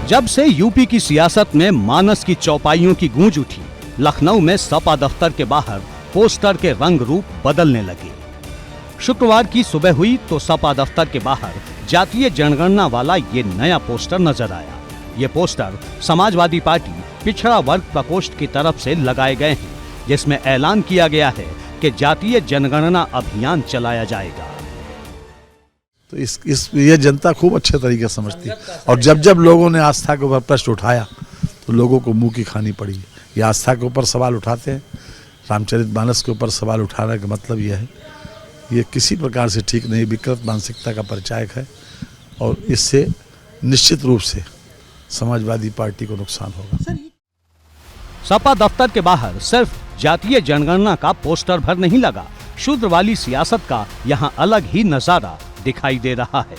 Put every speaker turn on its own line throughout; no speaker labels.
जब से यूपी की सियासत में मानस की चौपाइयों की गूंज उठी, लखनऊ में सपा दफ्तर के बाहर पोस्टर के रंग रूप बदलने लगे। शुक्रवार की सुबह हुई तो सपा दफ्तर के बाहर जातीय जनगणना वाला ये नया पोस्टर नजर आया। ये पोस्टर समाजवादी पार्टी पिछड़ा वर्ग प्रकोष्ठ की तरफ से लगाए गए हैं, जिसमें ऐलान किया गया है कि जातीय जनगणना अभियान चलाया जाएगा।
तो ये जनता खूब अच्छे तरीके से समझती है, और जब जब लोगों ने आस्था के ऊपर प्रश्न उठाया तो लोगों को मुंह की खानी पड़ी। ये आस्था के ऊपर सवाल उठाते हैं, रामचरितमानस के ऊपर सवाल उठाने का मतलब यह है, ये किसी प्रकार से ठीक नहीं, विकृत मानसिकता का परिचायक है, और इससे निश्चित रूप से समाजवादी पार्टी को नुकसान होगा।
सपा दफ्तर के बाहर सिर्फ जातीय जनगणना का पोस्टर भर नहीं लगा, शूद्र वाली सियासत का यहाँ अलग ही नजारा दिखाई दे रहा है।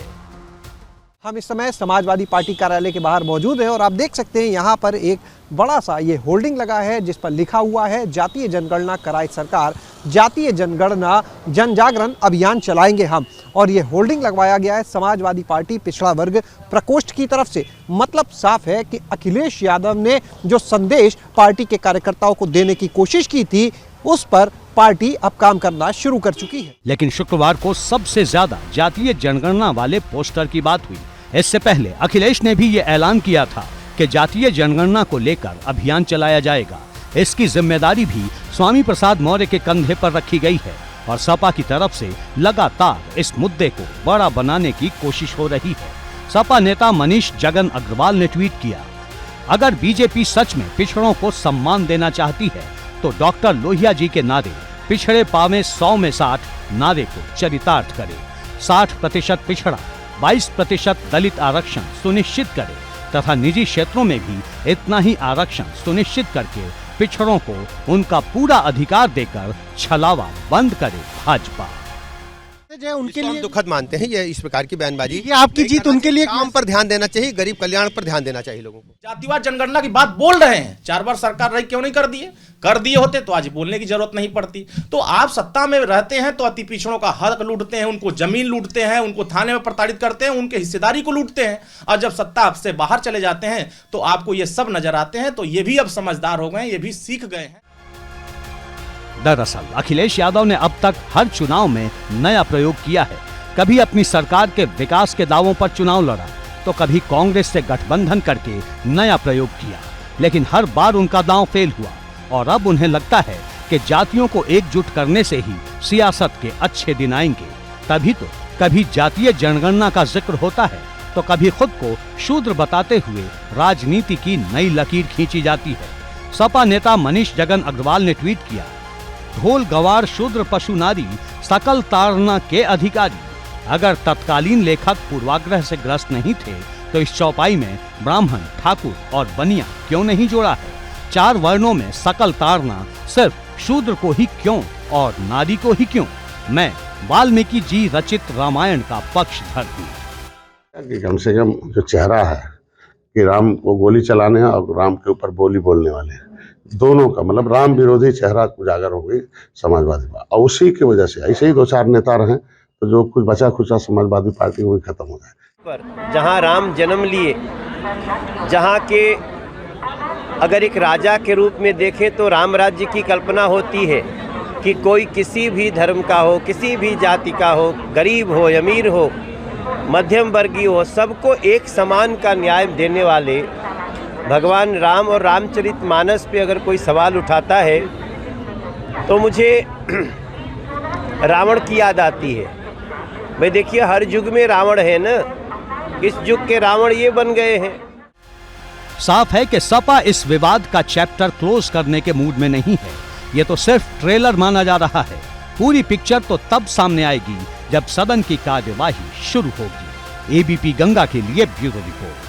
हम इस समय समाजवादी पार्टी कार्यालय के बाहर मौजूद हैं और आप देख सकते हैं यहाँ पर एक बड़ा सा ये होल्डिंग लगा है जिस पर लिखा हुआ है जातीय जनगणना कराए सरकार, जातीय जनगणना जन जागरण अभियान चलाएंगे हम। और ये होल्डिंग लगवाया गया है समाजवादी पार्टी पिछड़ा वर्ग प्रकोष्ठ की तरफ से। मतलब साफ है कि अखिलेश यादव ने जो संदेश पार्टी के कार्यकर्ताओं को देने की कोशिश की थी, उस पर पार्टी अब काम करना शुरू कर चुकी है।
लेकिन शुक्रवार को सबसे ज्यादा जातीय जनगणना वाले पोस्टर की बात हुई। इससे पहले अखिलेश ने भी ये ऐलान किया था कि जातीय जनगणना को लेकर अभियान चलाया जाएगा। इसकी जिम्मेदारी भी स्वामी प्रसाद मौर्य के कंधे पर रखी गई है और सपा की तरफ से लगातार इस मुद्दे को बड़ा बनाने की कोशिश हो रही है। सपा नेता मनीष जगन अग्रवाल ने ट्वीट किया, अगर बीजेपी सच में पिछड़ों को सम्मान देना चाहती है तो डॉक्टर लोहिया जी के नारे पिछड़े पावे 100 में 60 नारे को चरितार्थ करे। 60% पिछड़ा, 22% दलित आरक्षण सुनिश्चित करे तथा निजी क्षेत्रों में भी इतना ही आरक्षण सुनिश्चित करके पिछड़ों को उनका पूरा अधिकार देकर छलावा बंद करे भाजपा।
उनके लिए दुखद मानते हैं ये इस प्रकार की बयानबाजी।
ये आपकी जीत उनके लिए
काम पर ध्यान देना चाहिए, गरीब कल्याण पर ध्यान देना चाहिए लोगों को।
जातिवाद जनगणना की बात बोल रहे हैं, 4 बार सरकार रही, क्यों नहीं कर दिए होते तो आज बोलने की जरूरत नहीं पड़ती। तो आप सत्ता में रहते हैं तो अति पिछड़ों का हक लूटते हैं, उनको जमीन लूटते हैं, उनको थाने में प्रताड़ित करते हैं, उनके हिस्सेदारी को लूटते हैं, और जब सत्ता आपसे बाहर चले जाते हैं तो आपको ये सब नजर आते हैं। तो ये भी अब समझदार हो गए, ये भी सीख गए हैं।
दरअसल अखिलेश यादव ने अब तक हर चुनाव में नया प्रयोग किया है। कभी अपनी सरकार के विकास के दावों पर चुनाव लड़ा तो कभी कांग्रेस से गठबंधन करके नया प्रयोग किया, लेकिन हर बार उनका दांव फेल हुआ और अब उन्हें लगता है कि जातियों को एकजुट करने से ही सियासत के अच्छे दिन आएंगे। तभी तो कभी जातीय जनगणना का जिक्र होता है तो कभी खुद को शूद्र बताते हुए राजनीति की नई लकीर खींची जाती है। सपा नेता मनीष जगन अग्रवाल ने ट्वीट किया, ढोल गवार शूद्र पशु नारी सकल ताड़ना के अधिकारी। अगर तत्कालीन लेखक पूर्वाग्रह से ग्रस्त नहीं थे तो इस चौपाई में ब्राह्मण, ठाकुर और बनिया क्यों नहीं जोड़ा है? 4 वर्णों में सकल ताड़ना सिर्फ शूद्र को ही क्यों और नारी को ही क्यों? मैं वाल्मीकि जी रचित रामायण का पक्षधर हूँ।
कम से कम जो चेहरा है कि राम को गोली चलाने और राम के ऊपर बोली बोलने वाले हैं, दोनों का मतलब राम विरोधी चेहरा उजागर हो गई समाजवादी पार्टी, और उसी की वजह से ऐसे ही 2-4 नेता रहे तो जो कुछ बचा खुचा समाजवादी पार्टी वो खत्म हो जाए।
पर जहां राम जन्म लिए, जहां के अगर एक राजा के रूप में देखें तो राम राज्य की कल्पना होती है कि कोई किसी भी धर्म का हो, किसी भी जाति का हो, गरीब हो, अमीर हो, मध्यम वर्गीय हो, सबको एक समान का न्याय देने वाले भगवान राम और रामचरितमानस पे अगर कोई सवाल उठाता है तो मुझे रावण की याद आती है। भाई देखिए, हर युग में रावण है ना, इस युग के रावण ये बन गए हैं।
साफ है कि सपा इस विवाद का चैप्टर क्लोज करने के मूड में नहीं है। ये तो सिर्फ ट्रेलर माना जा रहा है। पूरी पिक्चर तो तब सामने आएगी जब सदन की कार्यवाही शुरू होगी। एबीपी गंगा के लिए ब्यूरो रिपोर्ट।